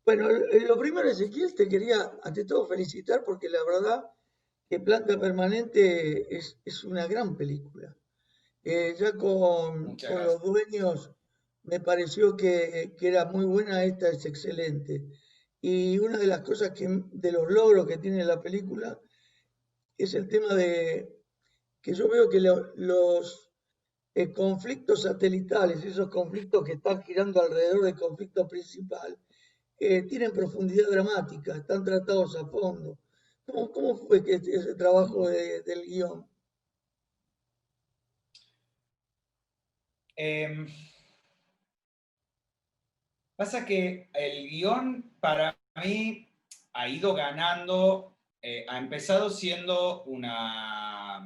Bueno, lo primero, Ezequiel, te quería ante todo felicitar porque la verdad que Planta Permanente es una gran película. Ya Muchas con los gracias. dueños me pareció que era muy buena, esta es excelente. Y una de las cosas de los logros que tiene la película es el tema de que yo veo que los conflictos satelitales, esos conflictos que están girando alrededor del conflicto principal, tienen profundidad dramática, están tratados a fondo. Cómo fue que ese trabajo del guión? Em, Pasa que el guión para mí ha ido ganando, ha empezado siendo una...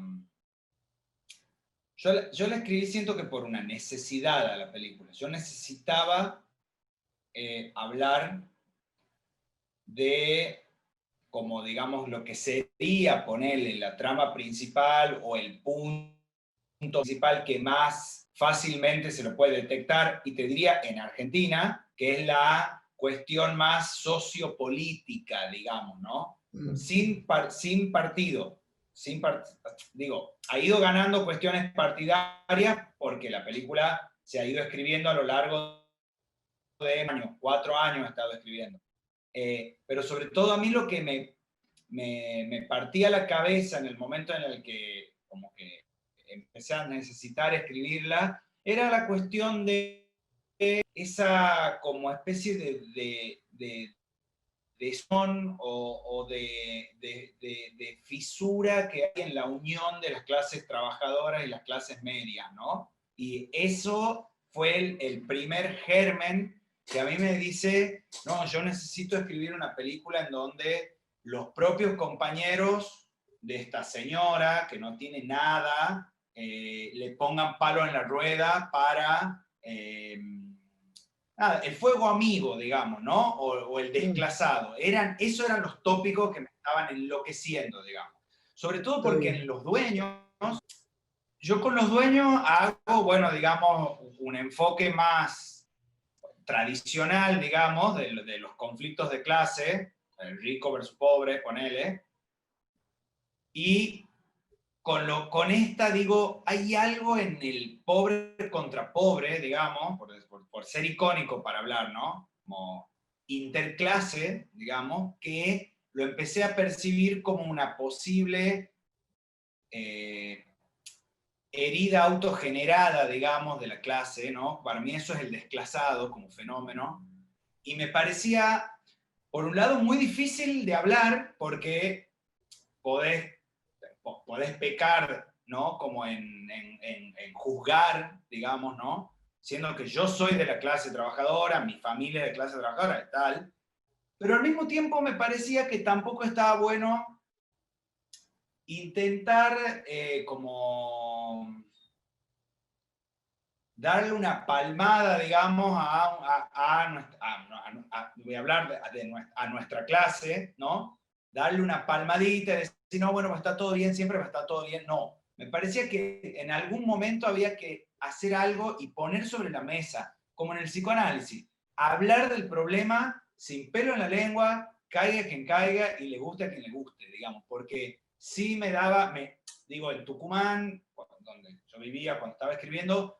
Yo la escribí siento que por una necesidad a la película. Yo necesitaba hablar de como digamos lo que sería ponerle la trama principal o el punto principal que más fácilmente se lo puede detectar, y te diría en Argentina, que es la cuestión más sociopolítica, digamos, ¿no? Mm, Sin partido, sin part digo, ha ido ganando cuestiones partidarias porque la película se ha ido escribiendo a lo largo de años, 4 años ha estado escribiendo. Pero sobre todo a mí lo que me partía la cabeza en el momento en el que como que empecé a necesitar escribirla, era la cuestión de esa como especie de son o de fisura que hay en la unión de las clases trabajadoras y las clases medias, ¿no? Y eso fue el primer germen que a mí me dice, no, yo necesito escribir una película en donde los propios compañeros de esta señora, que no tiene nada, le pongan palo en la rueda para nada, el fuego amigo, digamos, ¿no? O el mm, desclasado. Esos eran los tópicos que me estaban enloqueciendo, digamos. Sobre todo está porque bien. en los dueños, yo con los dueños hago, bueno, digamos, un enfoque más tradicional, digamos, de los conflictos de clase, el rico versus pobre, ponele, y con esta digo, hay algo en el pobre contra pobre, digamos, por ser icónico para hablar, ¿no? Como interclase, digamos, que lo empecé a percibir como una posible eh, herida autogenerada, digamos, de la clase, ¿no? Para mí eso es el desclasado como fenómeno. Y me parecía, por un lado, muy difícil de hablar porque podés podés pecar, ¿no? Como en juzgar, digamos, ¿no? Siendo que yo soy de la clase trabajadora, mi familia es de clase trabajadora y tal, pero al mismo tiempo me parecía que tampoco estaba bueno intentar como darle una palmada, digamos, voy a hablar a nuestra clase, ¿no? Darle una palmadita y decir, no, bueno, va a estar todo bien, siempre va a estar todo bien. No, me parecía que en algún momento había que hacer algo y poner sobre la mesa, como en el psicoanálisis, hablar del problema sin pelo en la lengua, caiga quien caiga y le guste a quien le guste, digamos, porque sí me daba, digo, en Tucumán, donde yo vivía cuando estaba escribiendo,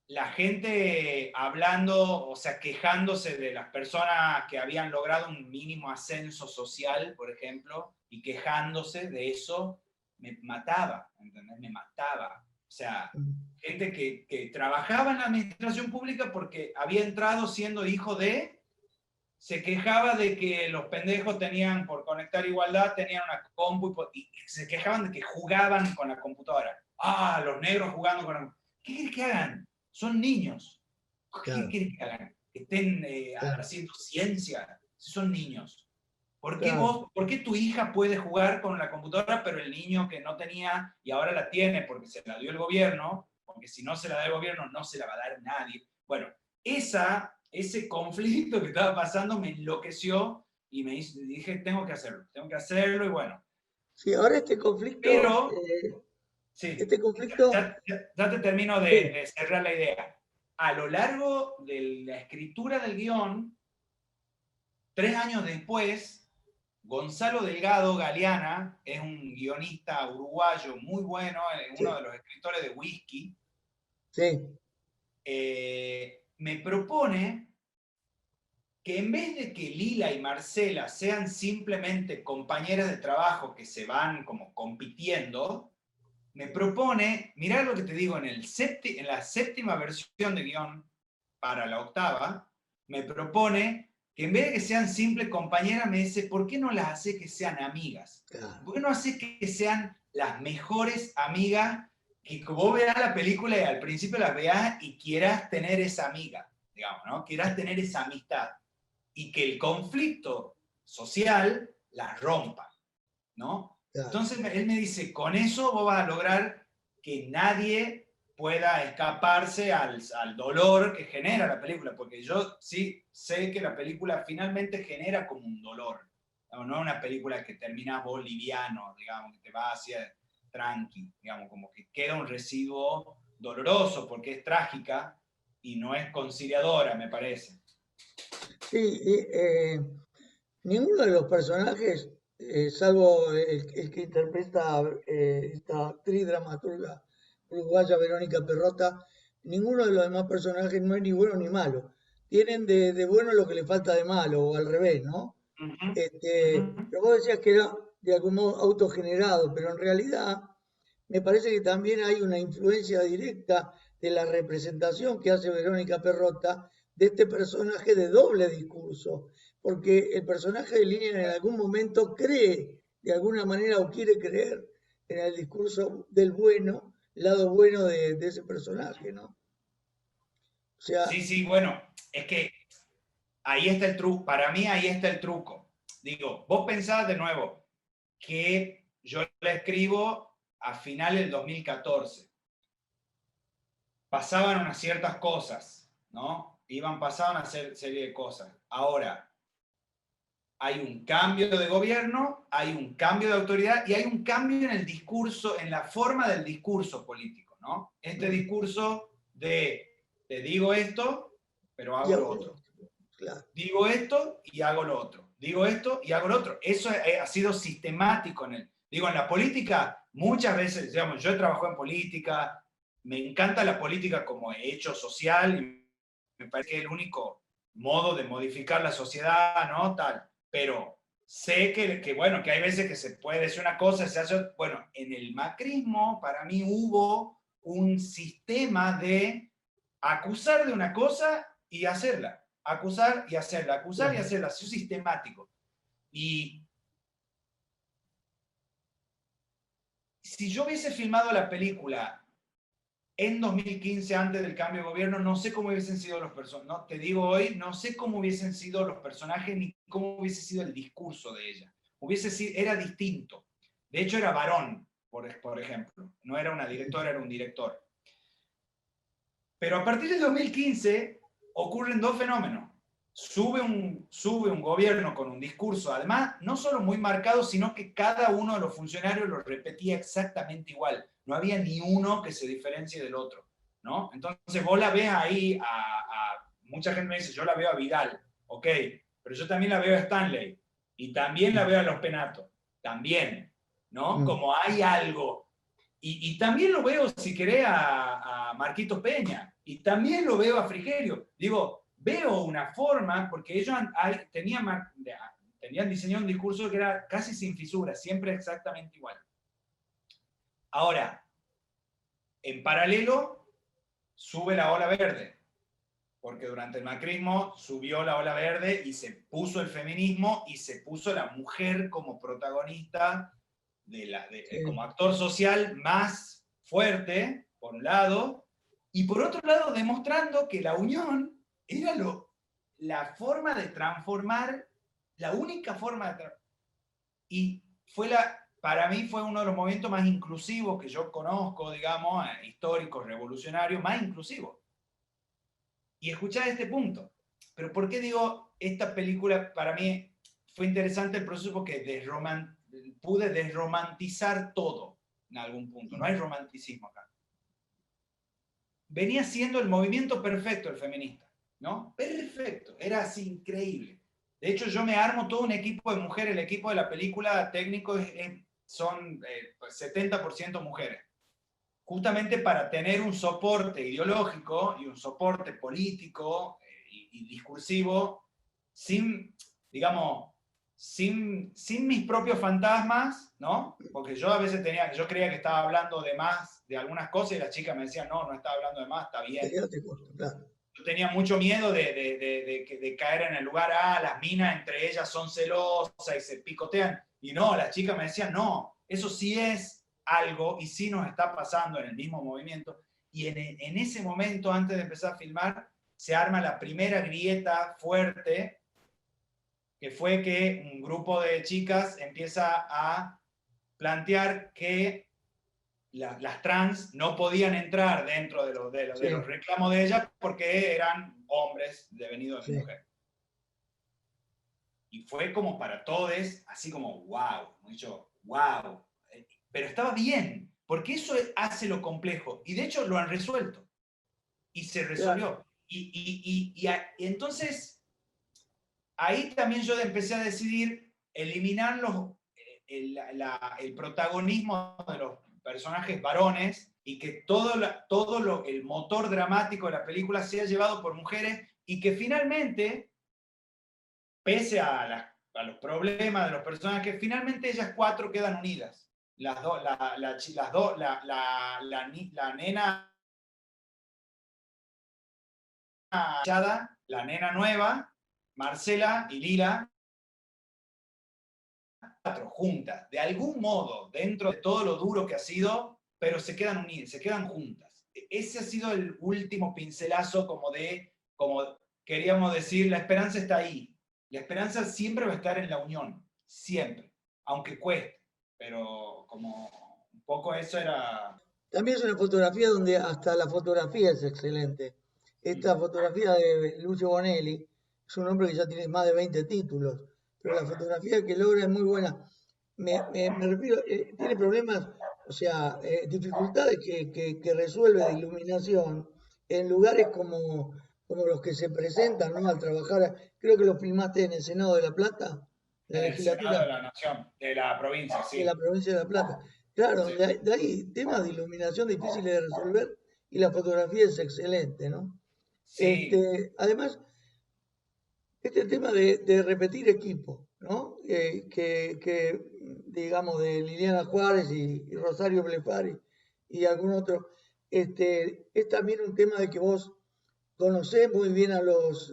la gente hablando, o sea, quejándose de las personas que habían logrado un mínimo ascenso social, por ejemplo, y quejándose de eso, me mataba, ¿entendés? Me mataba. O sea, Mm, gente que trabajaba en la administración pública porque había entrado siendo hijo de, se quejaba de que los pendejos tenían, por conectar igualdad, tenían una compu y se quejaban de que jugaban con la computadora. Ah, los negros jugando con la... ¿Qué quieres que hagan? Son niños. ¿Qué claro, quieres que hagan? Que estén claro, haciendo ciencia. Son niños. claro. Por qué tu hija puede jugar con la computadora, pero el niño que no tenía y ahora la tiene porque se la dio el gobierno, porque si no se la da el gobierno no se la va a dar nadie? Bueno, ese conflicto que estaba pasando me enloqueció y dije, tengo que hacerlo y bueno. Sí, ahora este conflicto, Pero, sí, este conflicto, ya te termino sí, de cerrar la idea. A lo largo de la escritura del guión, 3 años después, Gonzalo Delgado Galeana es un guionista uruguayo muy bueno, uno Sí, de los escritores de Whisky, sí, me propone que en vez de que Lila y Marcela sean simplemente compañeras de trabajo que se van como compitiendo, me propone, mirá lo que te digo, en la séptima versión de guión para la octava, me propone que en vez de que sean simples compañeras, me dice, ¿por qué no las hace que sean amigas? claro, ¿Por qué no hace que sean las mejores amigas que vos veas la película y al principio las veas y quieras tener esa amiga, digamos, ¿no? Quieras tener esa amistad y que el conflicto social las rompa, ¿no? claro. Entonces él me dice, con eso vos vas a lograr que nadie pueda escaparse al dolor que genera la película, porque yo sí sé que la película finalmente genera como un dolor, no es una película que termina vos liviano, digamos, que te va hacia tranqui, digamos, como que queda un residuo doloroso porque es trágica y no es conciliadora, me parece. Sí, ninguno de los personajes, salvo el que interpreta esta actriz dramaturga uruguaya Verónica Perrota, ninguno de los demás personajes no es ni bueno ni malo. Tienen de bueno lo que le falta de malo, o al revés, ¿no? Uh -huh, uh -huh. Pero vos decías que era de algún modo autogenerado, pero en realidad me parece que también hay una influencia directa de la representación que hace Verónica Perrota de este personaje de doble discurso, porque el personaje de Linian en algún momento cree, de alguna manera, o quiere creer en el discurso del bueno, lado bueno de ese personaje, ¿no? O sea, Sí, sí, bueno, es que ahí está el truco, para mí ahí está el truco. Digo, vos pensás de nuevo que yo la escribo a finales del 2014. Pasaban unas ciertas cosas, ¿no? Pasaban a hacer serie de cosas. Ahora, hay un cambio de gobierno, hay un cambio de autoridad y hay un cambio en el discurso, en la forma del discurso político, ¿no? Este discurso de te digo esto, pero y hago lo ahora, otro. claro, Digo esto y hago lo otro. Digo esto y hago lo otro. Eso ha sido sistemático en el. Digo, en la política, muchas veces, digamos, yo he trabajado en política, me encanta la política como hecho social y me parece que es el único modo de modificar la sociedad, ¿no? Tal. Pero sé bueno, que hay veces que se puede decir una cosa, se hace. Bueno, en el macrismo, para mí hubo un sistema de acusar de una cosa y hacerla acusar y hacerla, acusar y claro. hacerla, es sistemático. Y si yo hubiese filmado la película en 2015, antes del cambio de gobierno, no sé cómo hubiesen sido los personajes, no, te digo hoy, no sé cómo hubiesen sido los personajes ni cómo hubiese sido el discurso de ella. Hubiese sido, era distinto. De hecho, era varón, por ejemplo. No era una directora, era un director. Pero a partir del 2015 ocurren dos fenómenos. Sube un gobierno con un discurso, además, no solo muy marcado, sino que cada uno de los funcionarios lo repetía exactamente igual. No había ni uno que se diferencie del otro, ¿no? Entonces vos la ves ahí mucha gente me dice, yo la veo a Vidal, ok, pero yo también la veo a Stanley y también la veo a Los Penato, también, ¿no? Mm, Como hay algo. Y también lo veo, si querés, a Marquitos Peña, y también lo veo a Frigerio. Digo, veo una forma, porque ellos tenían diseñado un discurso que era casi sin fisuras, siempre exactamente igual. Ahora, en paralelo, sube la ola verde, porque durante el macrismo subió la ola verde y se puso el feminismo y se puso la mujer como protagonista, como sí, actor social más fuerte, por un lado, y por otro lado demostrando que la unión era la forma de transformar, la única forma de y para mí fue uno de los momentos más inclusivos que yo conozco, digamos, históricos, revolucionarios, más inclusivos. Y escuchar este punto. Pero ¿por qué digo esta película para mí fue interesante el proceso? Porque pude desromantizar todo en algún punto. No hay romanticismo acá. Venía siendo el movimiento perfecto el feminista, ¿no? Perfecto, era así increíble. De hecho, yo me armo todo un equipo de mujeres. El equipo de la película técnico son 70% mujeres. Justamente para tener un soporte ideológico y un soporte político y discursivo sin, digamos, sin mis propios fantasmas, ¿no? Porque yo a veces yo creía que estaba hablando de más de algunas cosas y las chicas me decían, no, no estaba hablando de más, está bien. Quédate corto, claro. Yo tenía mucho miedo de caer en el lugar, las minas entre ellas son celosas y se picotean. Y no, las chicas me decían, no, eso sí es algo y sí nos está pasando en el mismo movimiento. Y en ese momento, antes de empezar a filmar, se arma la primera grieta fuerte, que fue que un grupo de chicas empieza a plantear que las trans no podían entrar dentro de los Sí, reclamos de ellas porque eran hombres devenidos de sí, mujer. Y fue como para todos, así como, wow, mucho, wow. Pero estaba bien, porque eso hace lo complejo. Y de hecho lo han resuelto. Y se claro. resolvió. Y entonces, ahí también yo empecé a decidir eliminar el protagonismo de los personajes varones y que el motor dramático de la película sea llevado por mujeres y que finalmente, pese a los problemas de los personajes, finalmente ellas cuatro quedan unidas. Las dos, las dos, la nena, la nena nueva, Marcela y Lila, cuatro juntas, de algún modo, dentro de todo lo duro que ha sido, pero se quedan unidas, se quedan juntas. Ese ha sido el último pincelazo como queríamos decir, la esperanza está ahí. La esperanza siempre va a estar en la unión, siempre, aunque cueste, pero como un poco eso era... También es una fotografía donde hasta la fotografía es excelente. Esta fotografía de Lucio Bonelli es un hombre que ya tiene más de 20 títulos, pero la fotografía que logra es muy buena. Me refiero, tiene problemas, o sea, dificultades que resuelve de iluminación en lugares como los que se presentan, ¿no? Al trabajar, creo que lo filmaste en el Senado de La Plata, en En la el Senado legislatura de la Nación, de la provincia, de la sí. provincia de La Plata. Claro, Sí, de ahí temas de iluminación difíciles de resolver y la fotografía es excelente, ¿no? sí. Además, este tema de repetir equipo, ¿no? Digamos, de Liliana Juárez y Rosario Blefari y algún otro, es también un tema de que vos conocés muy bien a los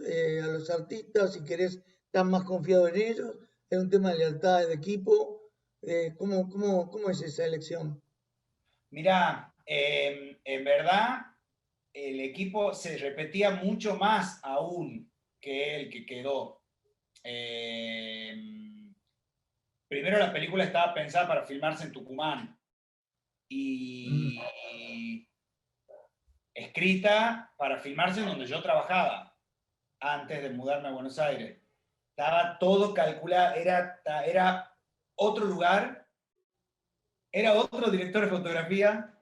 artistas y querés estar más confiado en ellos, es un tema de lealtad de equipo. ¿Cómo es esa elección? Mira, en verdad el equipo se repetía mucho más aún que el que quedó. Eh, Primero la película estaba pensada para filmarse en Tucumán y Mm, escrita para filmarse en donde yo trabajaba antes de mudarme a Buenos Aires. Estaba todo calculado, era otro lugar, era otro director de fotografía,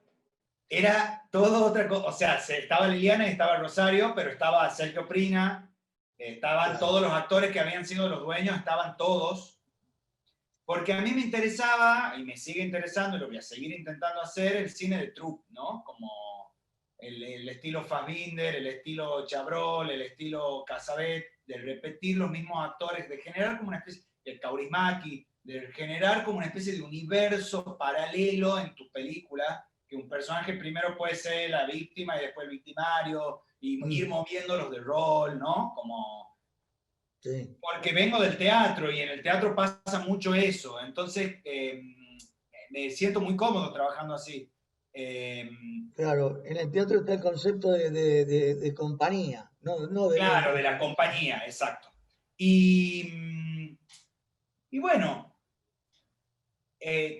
era todo otra cosa. O sea, estaba Liliana y estaba Rosario, pero estaba Sergio Prina, estaban claro. todos los actores que habían sido los dueños, estaban todos. Porque a mí me interesaba, y me sigue interesando, y lo voy a seguir intentando hacer, el cine de troupe, ¿no? Como el estilo Fassbinder, el estilo Chabrol, el estilo Casabet, de repetir los mismos actores, de generar como una especie de Kaurismäki, de generar como una especie de universo paralelo en tu película, que un personaje primero puede ser la víctima y después el victimario, y ir Mm, moviéndolos de rol, ¿no? Como sí, porque vengo del teatro y en el teatro pasa mucho eso, entonces me siento muy cómodo trabajando así. Eh, claro. En el teatro está el concepto de compañía, no de claro, de rol. la compañía, exacto. Y, y bueno,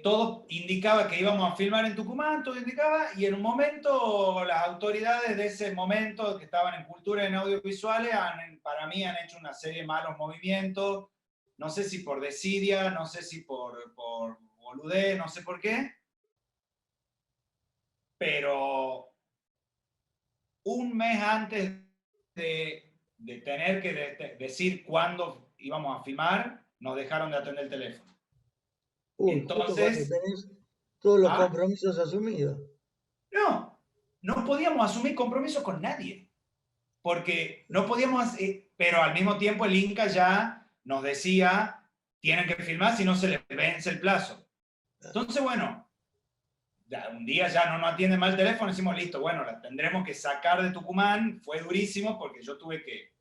todo indicaba que íbamos a filmar en Tucumán, todo indicaba, y en un momento las autoridades de ese momento que estaban en cultura y en audiovisuales, para mí han hecho una serie de malos movimientos, no sé si por desidia, no sé si por boludez, no sé por qué, pero un mes antes de tener que decir cuándo íbamos a filmar, nos dejaron de atender el teléfono. Uy, justo cuando Entonces, tenés todos los ¿ah? compromisos asumidos. No podíamos asumir compromisos con nadie, porque no podíamos, pero al mismo tiempo el Inca ya nos decía, tienen que filmar si no se les vence el plazo. Entonces, bueno, un día ya no nos atiende mal el teléfono, decimos, listo, bueno, la tendremos que sacar de Tucumán. Fue durísimo porque yo tuve que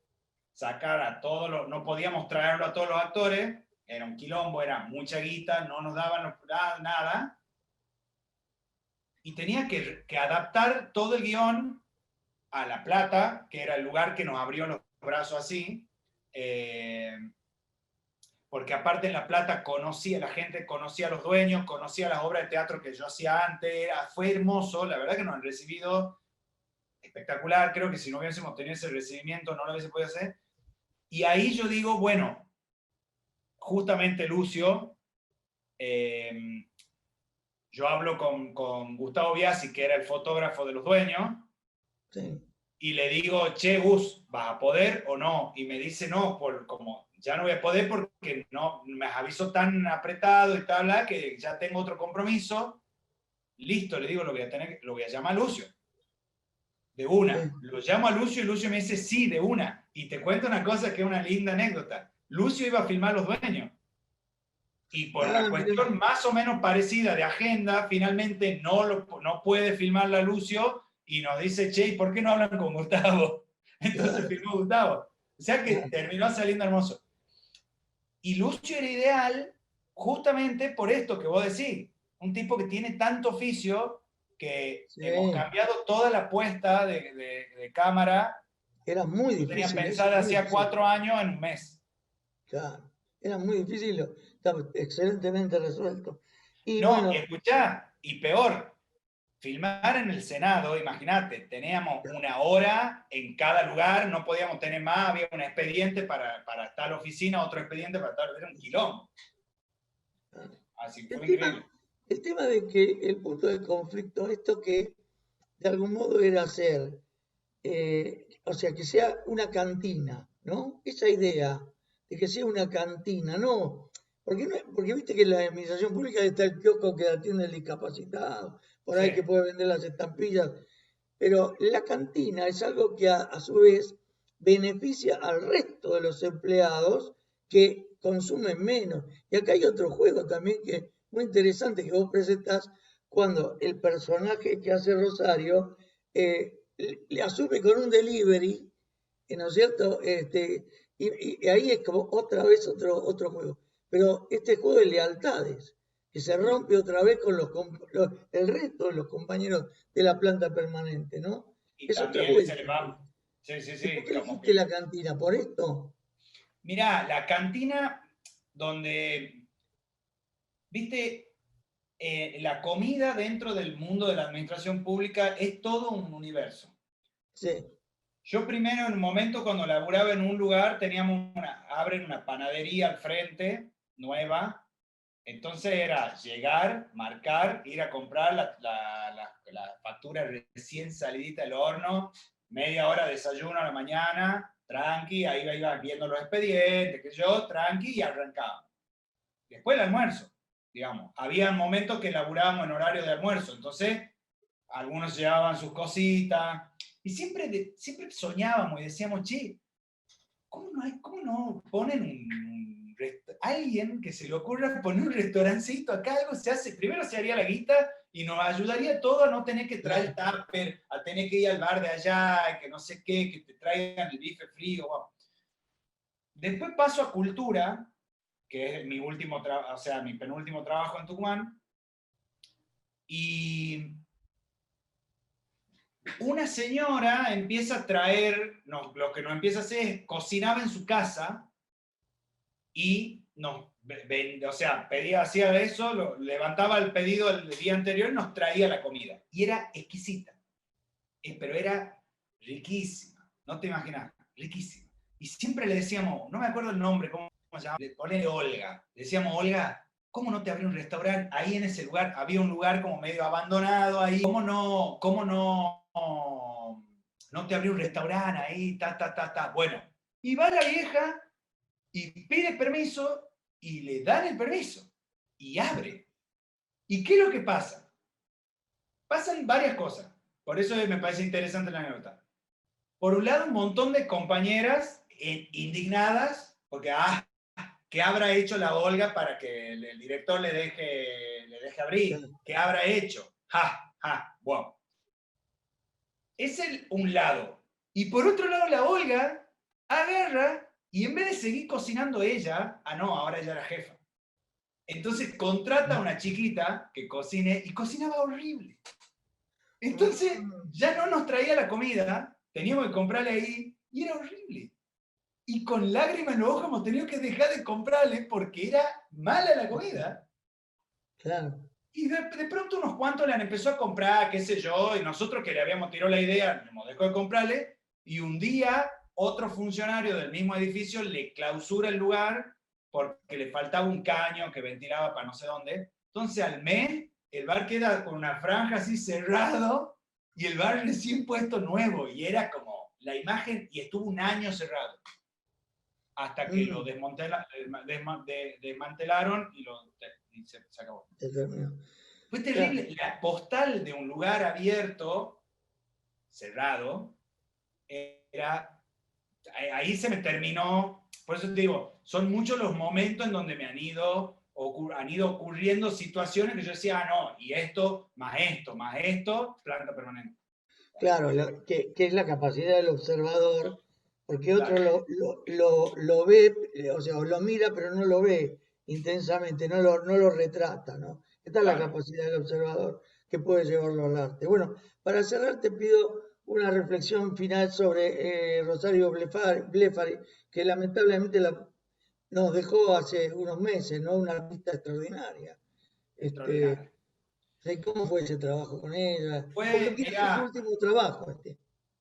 sacar a todos los, no podíamos traerlo a todos los actores, era un quilombo, era mucha guita, no nos daban nada, y tenía que adaptar todo el guión a La Plata, que era el lugar que nos abrió los brazos así, porque aparte en La Plata conocía, la gente conocía a los dueños, conocía las obras de teatro que yo hacía antes, fue hermoso, la verdad que nos han recibido espectacular, creo que si no hubiésemos tenido ese recibimiento no lo hubiese podido hacer, y ahí yo digo, bueno, justamente Lucio, yo hablo con Gustavo Biasi, que era el fotógrafo de los dueños, Sí. y le digo, che, Gus, ¿vas a poder o no? Y me dice, no, como ya no voy a poder porque no, me aviso tan apretado y tal, que ya tengo otro compromiso. Listo, le digo, lo voy a llamar a Lucio. De una. Lo llamo a Lucio y Lucio me dice, sí, de una. Y te cuento una cosa que es una linda anécdota. Lucio iba a filmar Los Dueños. Y por una cuestión más o menos parecida de agenda, finalmente no puede filmarla Lucio y nos dice, che, ¿por qué no hablan con Gustavo? Entonces filmó Gustavo. O sea que terminó saliendo hermoso. Y Lucio era ideal justamente por esto que vos decís. Un tipo que tiene tanto oficio que hemos cambiado toda la puesta de cámara. Era muy Yo tenía difícil. pensada hacía 4 años en un mes. Claro, era muy difícil, estaba excelentemente resuelto. Y No, bueno, y escuchá, y peor, filmar en el Senado, imagínate, teníamos una hora en cada lugar, no podíamos tener más, había un expediente para tal oficina, otro expediente para tal, era un quilombo. Así fue increíble. El tema de que el punto de conflicto, esto que de algún modo era hacer, o sea, que sea una cantina, ¿no? Esa idea de que sea una cantina, no, porque viste que en la administración pública está el kiosco que atiende el discapacitado, por ahí Sí. que puede vender las estampillas, pero la cantina es algo que a su vez beneficia al resto de los empleados que consumen menos. Y acá hay otro juego también que es muy interesante que vos presentás cuando el personaje que hace Rosario le asume con un delivery, ¿no es cierto? Y ahí es como otra vez otro juego. Pero este juego de lealtades, que se rompe otra vez con el resto de los compañeros de la planta permanente, ¿no? Y Es otra también se vuelta. le va. Sí, sí, ¿Y por sí, qué como elegiste que. la cantina? ¿Por esto? Mirá, la cantina donde, viste, la comida dentro del mundo de la administración pública es todo un universo. Sí, Yo primero, en un momento, cuando laburaba en un lugar, abren una panadería al frente, nueva. Entonces era llegar, marcar, ir a comprar la factura recién salidita del horno, media hora de desayuno a la mañana, tranqui, ahí iba viendo los expedientes, que yo, tranqui, y arrancaba. Después el almuerzo, digamos. Había momentos que laburábamos en horario de almuerzo, entonces algunos llevaban sus cositas, y siempre soñábamos y decíamos, che, ¿cómo no ponen alguien que se le ocurra poner un restaurancito acá? Algo se hace, primero se haría la guita y nos ayudaría todo a no tener que traer el tupper, a tener que ir al bar de allá, que no sé qué, que te traigan el bife frío. Bueno. Después paso a cultura, que es mi mi penúltimo trabajo en Tucumán, y una señora empieza a traer, lo que nos empieza a hacer es cocinaba en su casa y hacía eso, levantaba el pedido el día anterior y nos traía la comida. Y era exquisita, pero era riquísima, no te imaginas, riquísima. Y siempre le decíamos, no me acuerdo el nombre, ¿cómo se llama? Ponele Olga. Le decíamos, Olga, ¿cómo no te abrió un restaurante? Ahí en ese lugar, había un lugar como medio abandonado ahí, ¿cómo no te abrió un restaurante ahí? Bueno, y va la vieja y pide permiso y le dan el permiso y abre. ¿Y qué es lo que pasa? Pasan varias cosas. Por eso me parece interesante la anécdota. Por un lado, un montón de compañeras indignadas porque, ¿qué habrá hecho la Olga para que el director le deje abrir? claro. ¿Qué habrá hecho? Wow. Es un lado. Y por otro lado, la Olga agarra y en vez de seguir cocinando ella, no, ahora ella era jefa. Entonces contrata a una chiquita que cocine y cocinaba horrible. Entonces Mm, ya no nos traía la comida, teníamos que comprarle ahí y era horrible. Y con lágrimas en los ojos hemos tenido que dejar de comprarle porque era mala la comida. claro, Y de pronto unos cuantos le han empezado a comprar, qué sé yo, y nosotros que le habíamos tirado la idea, hemos dejado de comprarle, y un día otro funcionario del mismo edificio le clausura el lugar porque le faltaba un caño que ventilaba para no sé dónde. Entonces al mes el bar queda con una franja así cerrado y el bar recién puesto nuevo, y era como la imagen, y estuvo un año cerrado hasta que lo mm, desmantelaron y se acabó. se terminó. Fue Claro, terrible. La postal de un lugar abierto, cerrado, era. Ahí se me terminó. Por eso te digo, son muchos los momentos en donde me han ido ocurriendo situaciones que yo decía, no, y esto, más esto, planta permanente. claro, que es la capacidad del observador, porque otro Claro, lo ve, o sea, o lo mira, pero no lo ve intensamente, no lo retrata, ¿no? Esta es la claro. capacidad del observador que puede llevarlo al arte. Bueno, para cerrar te pido una reflexión final sobre Rosario Blefari, que lamentablemente nos dejó hace unos meses, ¿no? Una artista extraordinaria. Este, Extraordinario. ¿cómo fue ese trabajo con ella? Porque Fue, es su mira, último trabajo este.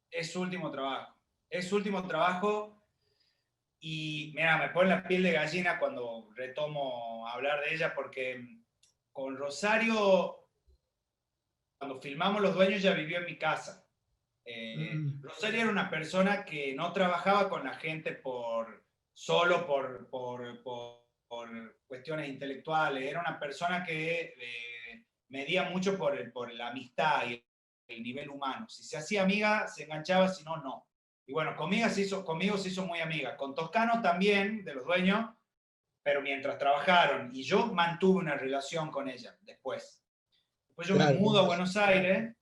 es su último trabajo. Es su último trabajo. Y mira, me pone la piel de gallina cuando retomo hablar de ella, porque con Rosario, cuando filmamos Los Dueños, ya vivió en mi casa. Mm, Rosario era una persona que no trabajaba con la gente solo por cuestiones intelectuales. Era una persona que medía mucho por la amistad y el nivel humano. Si se hacía amiga, se enganchaba, si no, no. Y bueno, conmigo se hizo muy amiga. Con Toscano también, de Los Dueños, pero mientras trabajaron. Y yo mantuve una relación con ella después. Después yo me claro, mudo a Buenos Aires.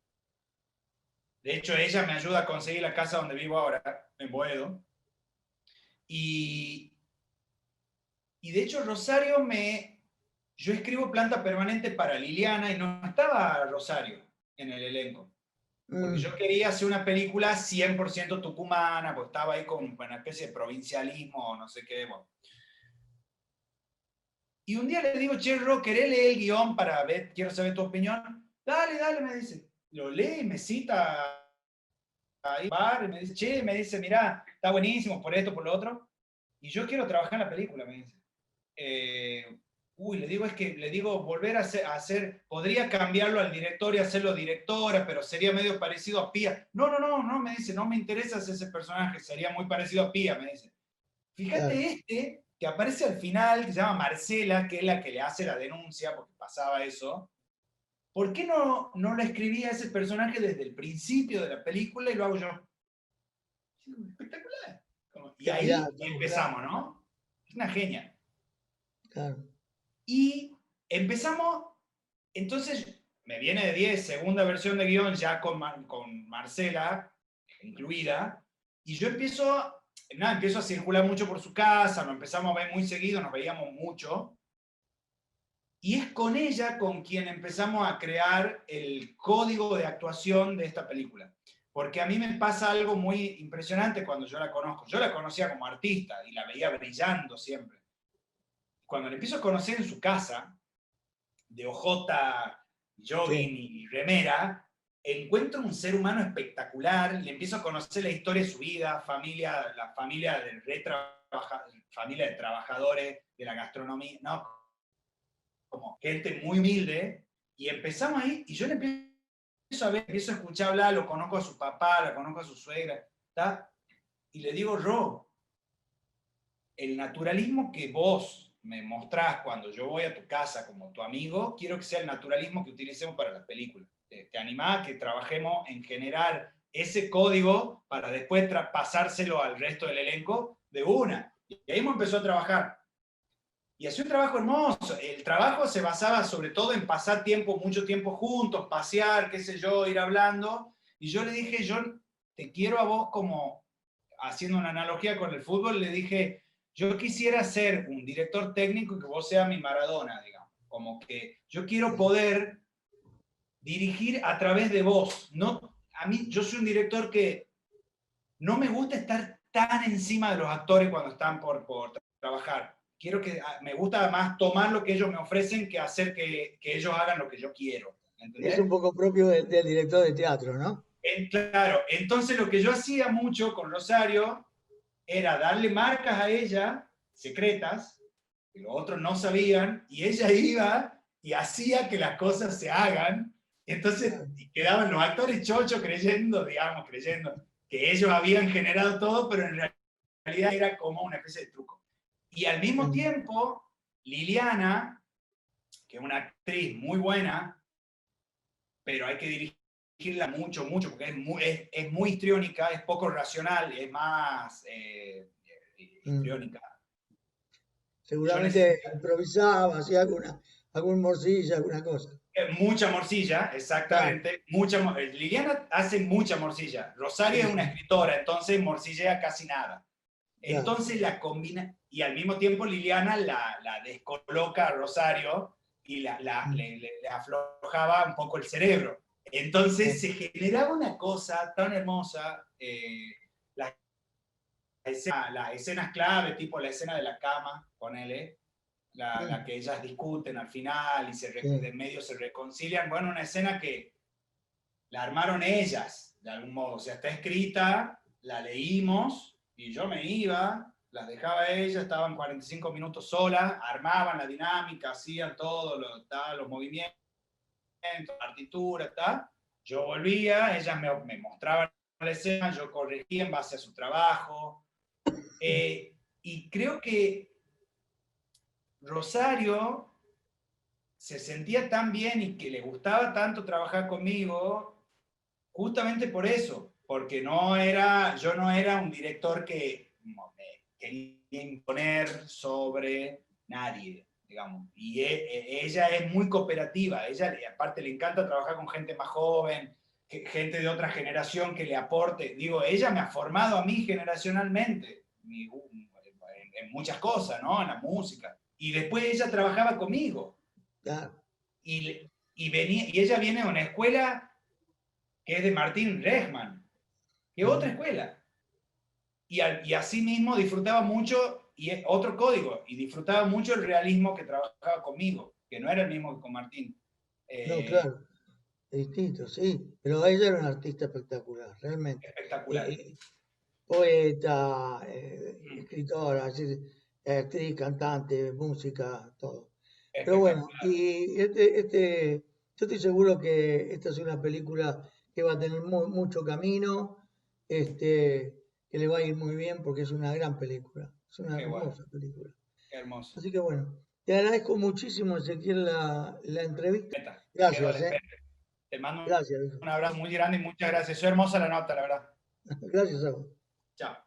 De hecho, ella me ayuda a conseguir la casa donde vivo ahora, en Boedo. Y, y de hecho, yo escribo planta permanente para Liliana y no estaba Rosario en el elenco. Porque mm, yo quería hacer una película 100% tucumana, pues estaba ahí con una especie de provincialismo, no sé qué. Bueno. Y un día le digo, che, Ro, ¿querés leer el guión para ver, quiero saber tu opinión? Dale, dale, me dice. Lo lee y me cita ahí, bar, y me dice, che, me dice, mirá, está buenísimo por esto, por lo otro. Y yo quiero trabajar en la película, me dice. Le digo, volver podría cambiarlo al director y hacerlo directora, pero sería medio parecido a Pía. No, no, no, no, me dice, no me interesa ese personaje, sería muy parecido a Pía, me dice. claro, Fíjate que aparece al final, que se llama Marcela, que es la que le hace la denuncia, porque pasaba eso. ¿Por qué no lo escribía ese personaje desde el principio de la película y lo hago yo? Espectacular. Y ahí candidato, claro, empezamos, ¿no? Es una genia. claro. Y empezamos, entonces me viene de 10, segunda versión de guión ya con Marcela incluida, y yo empiezo a circular mucho por su casa, nos empezamos a ver muy seguido, nos veíamos mucho, y es con ella con quien empezamos a crear el código de actuación de esta película. Porque a mí me pasa algo muy impresionante cuando yo la conozco. Yo la conocía como artista y la veía brillando siempre. Cuando la empiezo a conocer en su casa, de ojota, Sí, jogging y remera, encuentro un ser humano espectacular, le empiezo a conocer la historia de su vida, la familia de trabajadores de la gastronomía, ¿no? Como gente muy humilde, y empezamos ahí, y yo le empiezo a ver, empiezo a escuchar hablar, lo conozco a su papá, la conozco a su suegra, ¿está? Y le digo, Ro, el naturalismo que vos me mostrás cuando yo voy a tu casa como tu amigo, quiero que sea el naturalismo que utilicemos para las películas. Te animás a que trabajemos en generar ese código para después pasárselo al resto del elenco de una. Y ahí empezó a trabajar. Y hacía un trabajo hermoso. El trabajo se basaba sobre todo en pasar tiempo, mucho tiempo juntos, pasear, qué sé yo, ir hablando. Y yo le dije, yo te quiero a vos como, haciendo una analogía con el fútbol, le dije, yo quisiera ser un director técnico y que vos seas mi Maradona, digamos. Como que yo quiero poder dirigir a través de vos. No, a mí, yo soy un director que no me gusta estar tan encima de los actores cuando están por trabajar. Quiero que, me gusta más tomar lo que ellos me ofrecen que hacer que ellos hagan lo que yo quiero. Es un ¿Entendés? poco propio del director de teatro, ¿no? Claro, entonces lo que yo hacía mucho con Rosario era darle marcas a ella, secretas, que los otros no sabían, y ella iba y hacía que las cosas se hagan. Entonces quedaban los actores chochos creyendo, digamos, creyendo que ellos habían generado todo, pero en realidad era como una especie de truco. Y al mismo tiempo, Liliana, que es una actriz muy buena, pero hay que dirigirla mucho, mucho, porque es muy histriónica, es poco racional, es más histriónica. Seguramente improvisaba, hacía algún morcilla, alguna cosa. Mucha morcilla, Claro, exactamente. Liliana hace mucha morcilla. Rosario sí, es una sí, escritora, entonces morcillea casi nada. claro. Entonces la combina, y al mismo tiempo Liliana la descoloca a Rosario y le aflojaba un poco el cerebro. Entonces se generaba una cosa tan hermosa, las escenas clave, tipo la escena de la cama, ponele, la que ellas discuten al final y de Sí. medio se reconcilian. Bueno, una escena que la armaron ellas, de algún modo. O sea, está escrita, la leímos y yo me iba, las dejaba a ellas, estaban 45 minutos solas, armaban la dinámica, hacían todo, los movimientos, partitura, tal. Yo volvía, ellas me mostraban la escena, yo corregía en base a su trabajo. Y creo que Rosario se sentía tan bien y que le gustaba tanto trabajar conmigo, justamente por eso, porque yo no era un director que quería imponer sobre nadie, digamos. Y ella es muy cooperativa, ella aparte le encanta trabajar con gente más joven, gente de otra generación que le aporte. Digo, ella me ha formado a mí generacionalmente en muchas cosas, ¿no? En la música. Y después ella trabajaba conmigo Claro. y ella viene de una escuela que es de Martín Rechman, que es otra escuela. Y así mismo disfrutaba mucho, y es otro código, y disfrutaba mucho el realismo que trabajaba conmigo, que no era el mismo que con Martín. No, Eh, claro, es distinto, sí. Pero ella era una artista espectacular, realmente. Espectacular. Poeta, Mm, escritora, es decir, actriz, cantante, música, todo. Pero bueno, espectacular. y yo estoy seguro que esta es una película que va a tener mucho camino, que le va a ir muy bien porque es una gran película, es una Qué bueno, hermosa película. qué hermoso. Así que bueno, te agradezco muchísimo, Ezequiel, la entrevista. Neta, quedo a la Gracias, espera. Te mando gracias, viejo. un abrazo muy grande y muchas gracias. Soy hermosa la nota, la verdad. Gracias a vos. Chao.